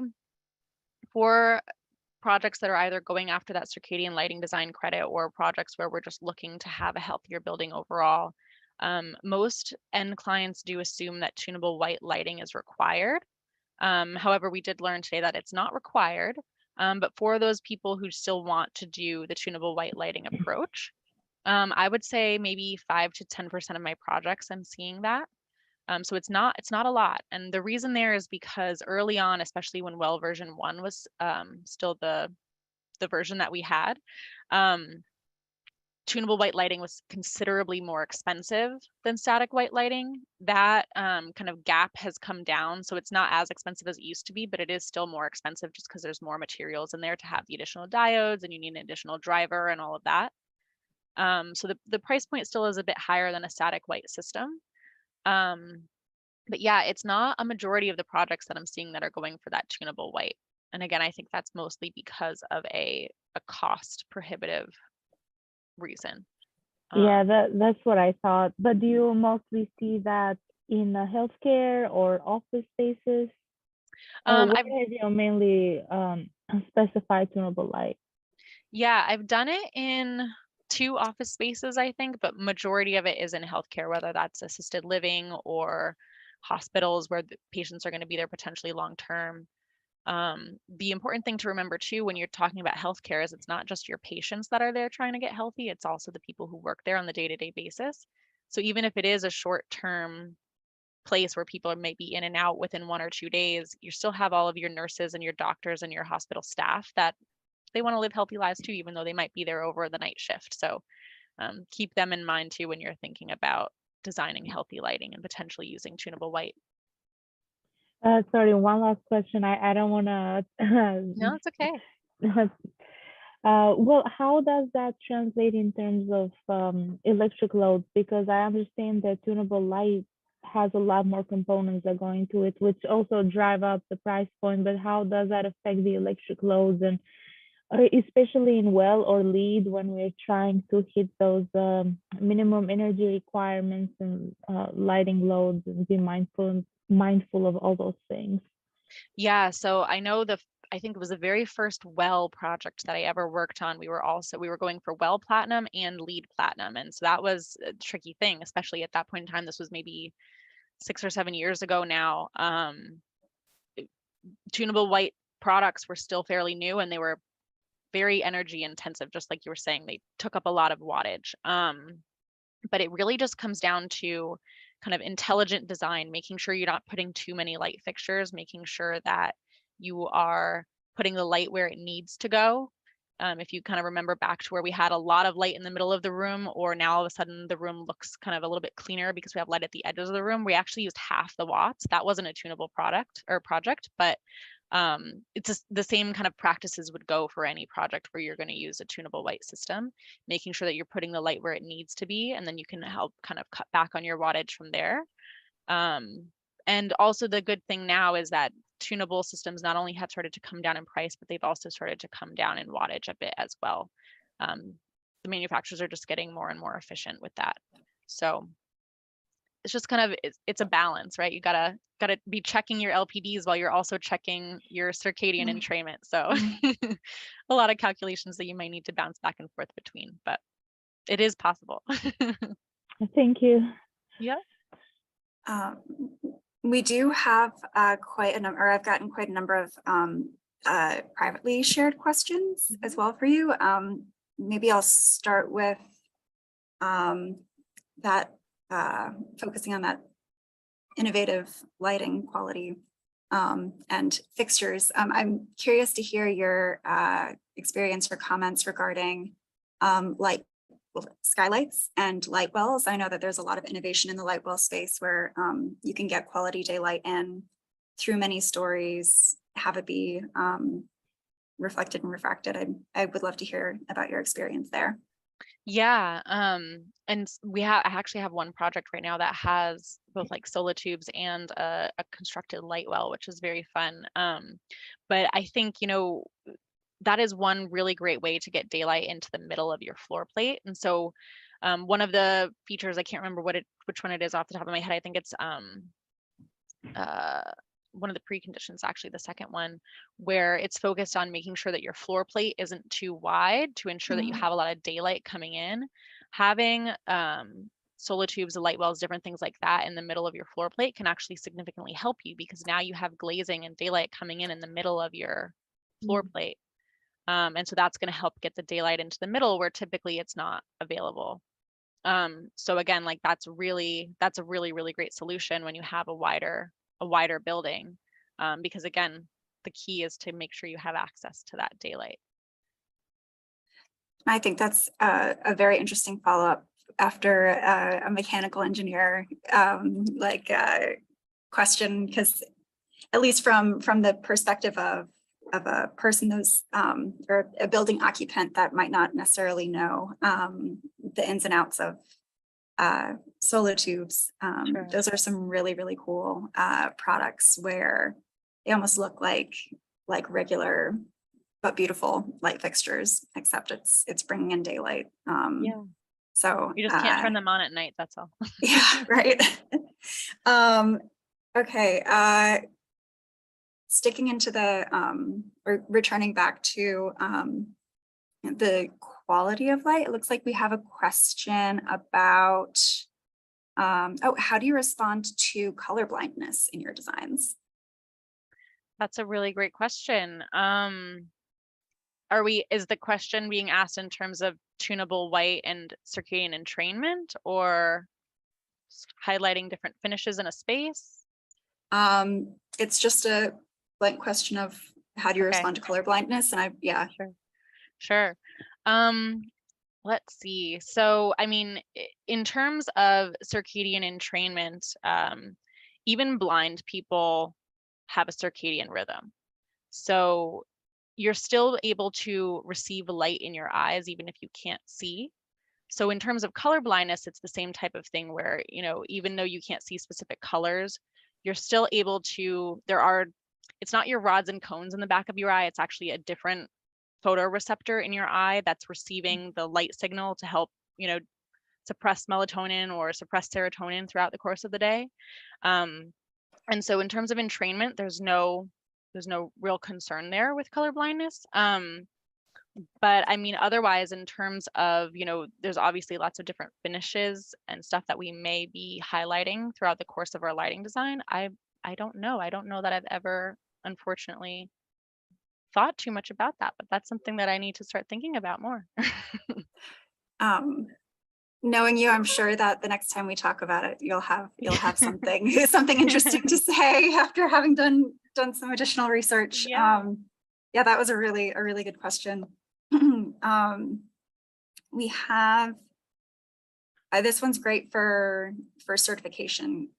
for projects that are either going after that circadian lighting design credit or projects where we're just looking to have a healthier building overall, most end clients do assume that tunable white lighting is required. However, we did learn today that it's not required, but for those people who still want to do the tunable white lighting approach, I would say maybe 5 to 10% of my projects I'm seeing that. So it's not a lot. And the reason there is because early on, especially when well version 1 was still the version that we had, tunable white lighting was considerably more expensive than static white lighting. That kind of gap has come down. So it's not as expensive as it used to be, but it is still more expensive just because there's more materials in there to have the additional diodes, and you need an additional driver and all of that. So the price point still is a bit higher than a static white system. But yeah, it's not a majority of the projects that I'm seeing that are going for that tunable white. And again, I think that's mostly because of a cost prohibitive reason.
Yeah, that's what I thought. But do you mostly see that in healthcare or office spaces? Or where
I've
have you mainly specified tunable light?
Yeah, I've done it in 2 office spaces, I think, but majority of it is in healthcare, whether that's assisted living or hospitals where the patients are going to be there potentially long term. The important thing to remember too when you're talking about healthcare is it's not just your patients that are there trying to get healthy, it's also the people who work there on the day-to-day basis. So even if it is a short-term place where people may be in and out within 1 or 2 days, you still have all of your nurses and your doctors and your hospital staff that they want to live healthy lives too, even though they might be there over the night shift. So keep them in mind too when you're thinking about designing healthy lighting and potentially using tunable white.
Sorry, one last question. I don't want to.
No, it's okay.
Well, how does that translate in terms of electric loads? Because I understand that tunable light has a lot more components that go into it, which also drive up the price point. But how does that affect the electric loads, and especially in well or lead when we're trying to hit those minimum energy requirements and lighting loads, and be mindful of all those things?
Yeah, so I know I think it was the very first well project that I ever worked on. We were going for well platinum and lead platinum. And so that was a tricky thing, especially at that point in time. This was maybe 6 or 7 years ago now. Tunable white products were still fairly new, and they were very energy intensive, just like you were saying. They took up a lot of wattage. But it really just comes down to kind of intelligent design, making sure you're not putting too many light fixtures, making sure that you are putting the light where it needs to go. If you kind of remember back to where we had a lot of light in the middle of the room, or now all of a sudden the room looks kind of a little bit cleaner because we have light at the edges of the room, we actually used half the watts. That wasn't a tunable project, but it's just the same kind of practices would go for any project where you're going to use a tunable light system, making sure that you're putting the light where it needs to be, and then you can help kind of cut back on your wattage from there. And also the good thing now is that tunable systems not only have started to come down in price, but they've also started to come down in wattage a bit as well. The manufacturers are just getting more and more efficient with that. So it's just kind of, it's a balance, right? You gotta be checking your LPDs while you're also checking your circadian entrainment. So a lot of calculations that you might need to bounce back and forth between, but it is possible.
Thank you.
Yeah.
We do have quite a number, or I've gotten quite a number of privately shared questions as well for you. Maybe I'll start with that, focusing on that innovative lighting quality and fixtures. I'm curious to hear your experience or comments regarding skylights and light wells. I know that there's a lot of innovation in the light well space where you can get quality daylight in through many stories, have it be reflected and refracted. I would love to hear about your experience there.
Yeah, and I actually have one project right now that has both like solitubes and a constructed light well, which is very fun. But I think, that is one really great way to get daylight into the middle of your floor plate. And so one of the features, I can't remember which one it is off the top of my head. I think it's one of the preconditions, actually the second one, where it's focused on making sure that your floor plate isn't too wide to ensure that you have a lot of daylight coming in. Having solar tubes, the light wells, different things like that in the middle of your floor plate can actually significantly help you, because now you have glazing and daylight coming in the middle of your floor plate. And so that's going to help get the daylight into the middle where typically it's not available. So again, like that's a really, really great solution when you have a wider building, because again, the key is to make sure you have access to that daylight.
I think that's a very interesting follow-up after a mechanical engineer question, because at least from the perspective of a person who's or a building occupant that might not necessarily know the ins and outs of solar tubes,
Sure.
those are some really, really cool products where they almost look like regular but beautiful light fixtures, except it's bringing in daylight.
Yeah.
So
You just can't turn them on at night, that's all.
yeah, right. Okay. Sticking into the or returning back to the quality of light, it looks like we have a question about how do you respond to color blindness in your designs?
That's a really great question. Is the question being asked in terms of tunable white and circadian entrainment, or highlighting different finishes in a space?
It's just a blank question of how do you respond to color blindness? And
Sure. Let's see. So, I mean, in terms of circadian entrainment, even blind people have a circadian rhythm. So you're still able to receive light in your eyes, even if you can't see. So in terms of color blindness, it's the same type of thing where, even though you can't see specific colors, you're still able to, it's not your rods and cones in the back of your eye, it's actually a different photoreceptor in your eye that's receiving the light signal to help, suppress melatonin or suppress serotonin throughout the course of the day. And so in terms of entrainment, there's no real concern there with color blindness. But I mean, otherwise, in terms of, there's obviously lots of different finishes and stuff that we may be highlighting throughout the course of our lighting design. I don't know. I don't know that I've ever, unfortunately, thought too much about that, but that's something that I need to start thinking about more.
Knowing you, I'm sure that the next time we talk about it, you'll have something interesting to say after having done some additional research.
Yeah.
Yeah, that was a really good question. We have this one's great for certification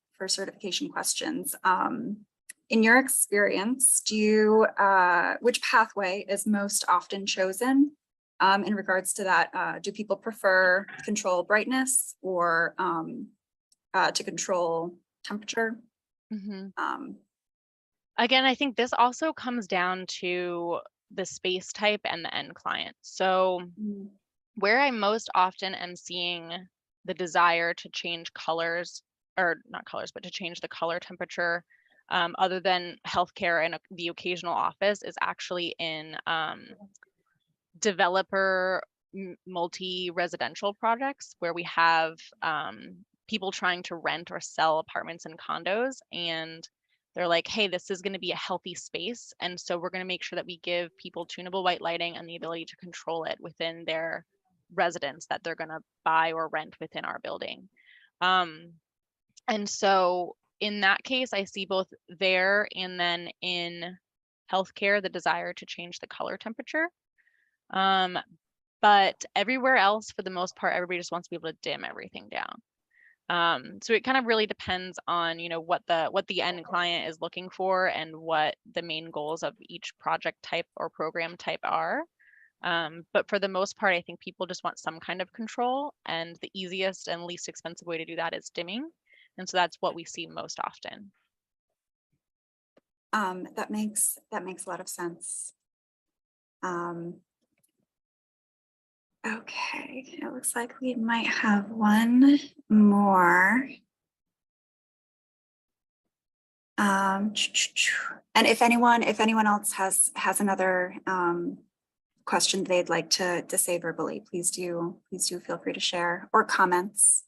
questions. In your experience, which pathway is most often chosen in regards to that? Do people prefer control brightness or to control temperature?
Again, I think this also comes down to the space type and the end client. So where I most often am seeing the desire to change colors, or not colors, but to change the color temperature, other than healthcare and the occasional office, is actually in developer multi-residential projects where we have people trying to rent or sell apartments and condos, and they're like, hey, this is going to be a healthy space, and so we're going to make sure that we give people tunable white lighting and the ability to control it within their residence that they're going to buy or rent within our building. And so in that case, I see both there and then in healthcare, the desire to change the color temperature. But everywhere else, for the most part, everybody just wants to be able to dim everything down. So it kind of really depends on, what the end client is looking for and what the main goals of each project type or program type are. But for the most part, I think people just want some kind of control, and the easiest and least expensive way to do that is dimming. And so that's what we see most often.
That makes a lot of sense. Okay, it looks like we might have one more. And if anyone else has another question they'd like to say verbally, please do feel free to share, or comments.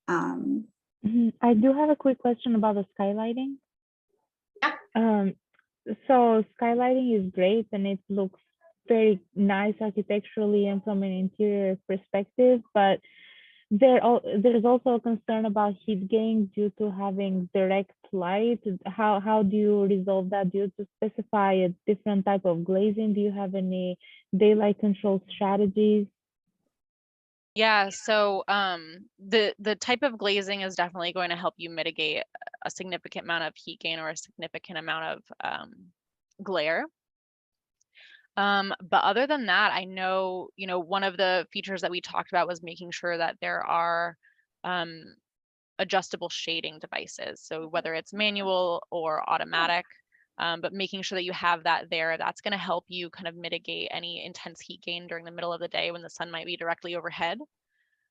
I do have a quick question about the skylighting.
Yeah.
So skylighting is great and it looks very nice architecturally and from an interior perspective, but there's also a concern about heat gain due to having direct light. How do you resolve that? Do you specify a different type of glazing? Do you have any daylight control strategies?
Yeah, so the type of glazing is definitely going to help you mitigate a significant amount of heat gain or a significant amount of glare. But other than that, I know, one of the features that we talked about was making sure that there are adjustable shading devices. So whether it's manual or automatic, but making sure that you have that there, that's going to help you kind of mitigate any intense heat gain during the middle of the day when the sun might be directly overhead.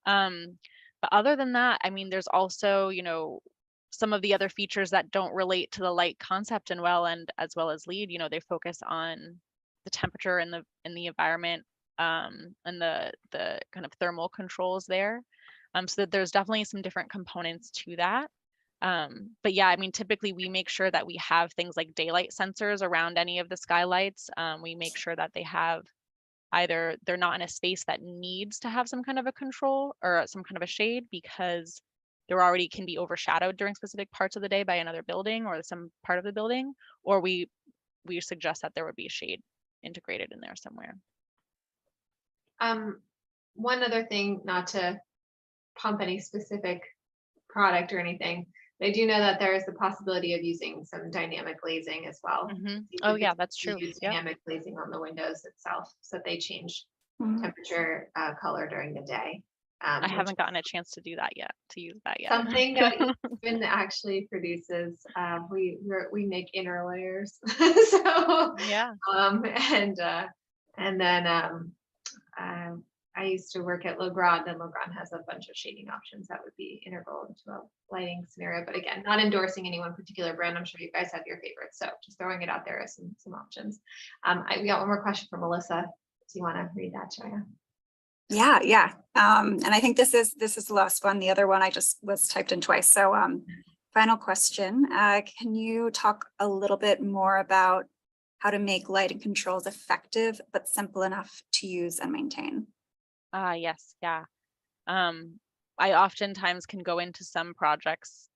But other than that, I mean, there's also, some of the other features that don't relate to the light concept and as well as LEED, they focus on the temperature in the environment, and the kind of thermal controls there. So that there's definitely some different components to that. But yeah, I mean, typically we make sure that we have things like daylight sensors around any of the skylights. We make sure that they have either they're not in a space that needs to have some kind of a control or some kind of a shade because there already can be overshadowed during specific parts of the day by another building or some part of the building, or we suggest that there would be a shade integrated in there somewhere.
One other thing, not to pump any specific product or anything, I do know that there is the possibility of using some dynamic glazing as well.
Oh yeah, that's true.
Use
Yeah.
dynamic glazing on the windows itself so that they change
Mhm.
temperature, color during the day.
I
which
haven't gotten a chance to do that yet, to use that yet.
something that Eastman actually produces. We make inner layers. So
Yeah.
and then I used to work at Legrand, and Legrand has a bunch of shading options that would be integral into a lighting scenario. But again, not endorsing any one particular brand. I'm sure you guys have your favorites, so just throwing it out there as some options. We got one more question from Melissa. Do you want to read that, Joya?
Yeah. And I think this is the last one. The other one I just was typed in twice. So final question. Can you talk a little bit more about how to make lighting controls effective but simple enough to use and maintain?
Yes, yeah. I oftentimes can go into some projects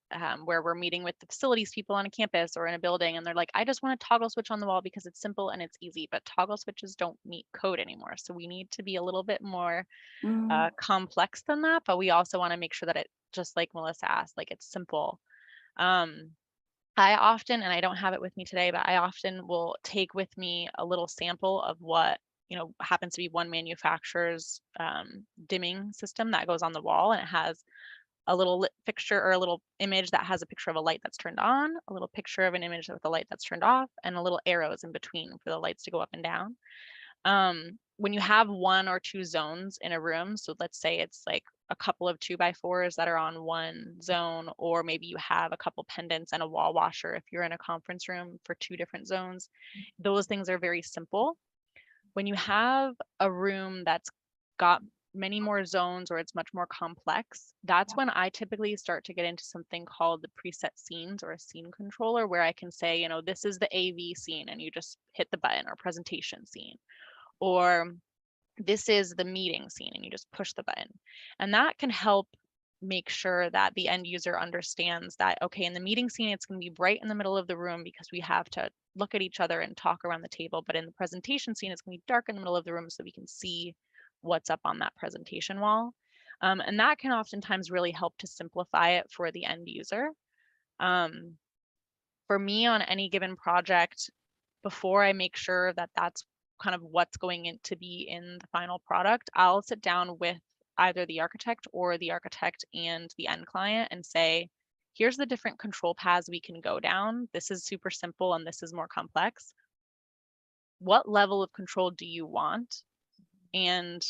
where we're meeting with the facilities people on a campus or in a building, and they're like, I just want a toggle switch on the wall because it's simple and it's easy, but toggle switches don't meet code anymore. So we need to be a little bit more complex than that, but we also want to make sure that it, just like Melissa asked, like it's simple. I often, and I don't have it with me today, but I often will take with me a little sample of what happens to be one manufacturer's dimming system that goes on the wall, and it has a little lit fixture or a little image that has a picture of a light that's turned on, a little picture of an image with a light that's turned off, and a little arrows in between for the lights to go up and down. When you have one or two zones in a room, so let's say it's like a couple of 2x4s that are on one zone, or maybe you have a couple pendants and a wall washer if you're in a conference room for two different zones, those things are very simple. When you have a room that's got many more zones or it's much more complex, that's when I typically start to get into something called the preset scenes or a scene controller, where I can say, this is the AV scene and you just hit the button, or presentation scene, or this is the meeting scene and you just push the button. And that can help make sure that the end user understands that, okay, in the meeting scene, it's going to be bright in the middle of the room because we have to look at each other and talk around the table. But in the presentation scene, it's going to be dark in the middle of the room so we can see what's up on that presentation wall. And that can oftentimes really help to simplify it for the end user. For me, on any given project, before I make sure that that's kind of what's going in to be in the final product, I'll sit down with either the architect or the architect and the end client and say, here's the different control paths we can go down. This is super simple and this is more complex. What level of control do you want? And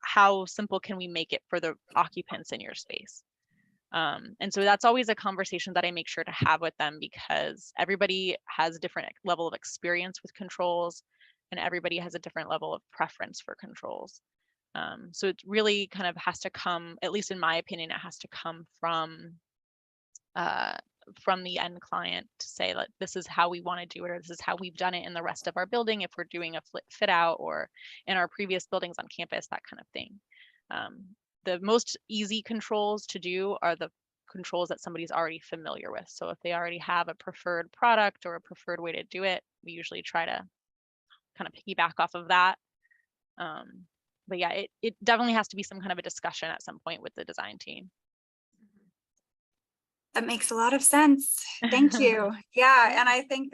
how simple can we make it for the occupants in your space? And so that's always a conversation that I make sure to have with them, because everybody has a different level of experience with controls and everybody has a different level of preference for controls. So it really kind of has to come, at least in my opinion, it has to come from the end client to say, like, this is how we want to do it, or this is how we've done it in the rest of our building if we're doing a fit out, or in our previous buildings on campus, that kind of thing. The most easy controls to do are the controls that somebody's already familiar with. So if they already have a preferred product or a preferred way to do it, we usually try to kind of piggyback off of that. But yeah, it definitely has to be some kind of a discussion at some point with the design team.
That makes a lot of sense. Thank you. Yeah, and I think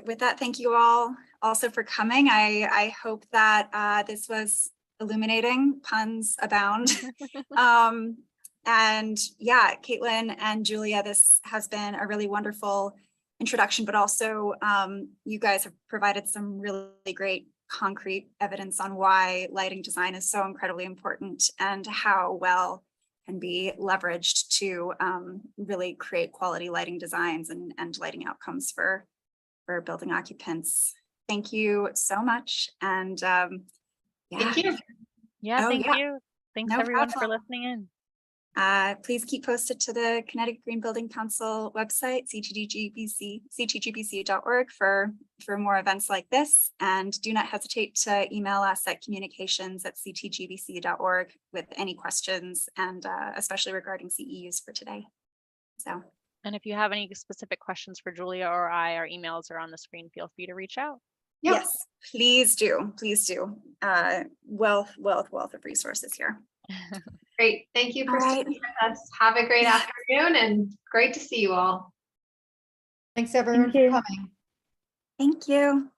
with that, thank you all also for coming. I hope that this was illuminating, puns abound. And yeah, Caitlin and Julia, this has been a really wonderful introduction, but also you guys have provided some really great concrete evidence on why lighting design is so incredibly important and how well can be leveraged to really create quality lighting designs and lighting outcomes for building occupants. Thank you so much. And yeah.
Thank you.
Yeah,
Oh,
thank
yeah.
you. Thanks
No
everyone
problem.
for listening in.
Please keep posted to the Connecticut Green Building Council website, ctgbc.org for more events like this. And do not hesitate to email us at communications@ctgbc.org with any questions, and especially regarding CEUs for today. So.
And if you have any specific questions for Julia or I, our emails are on the screen. Feel free to reach out.
Yep.
Yes, please do. Please do. Wealth of resources here.
Great. Thank you for
All right.
staying with us. Have a great afternoon and great to see you all.
Thanks everyone for
you.
coming.
Thank you.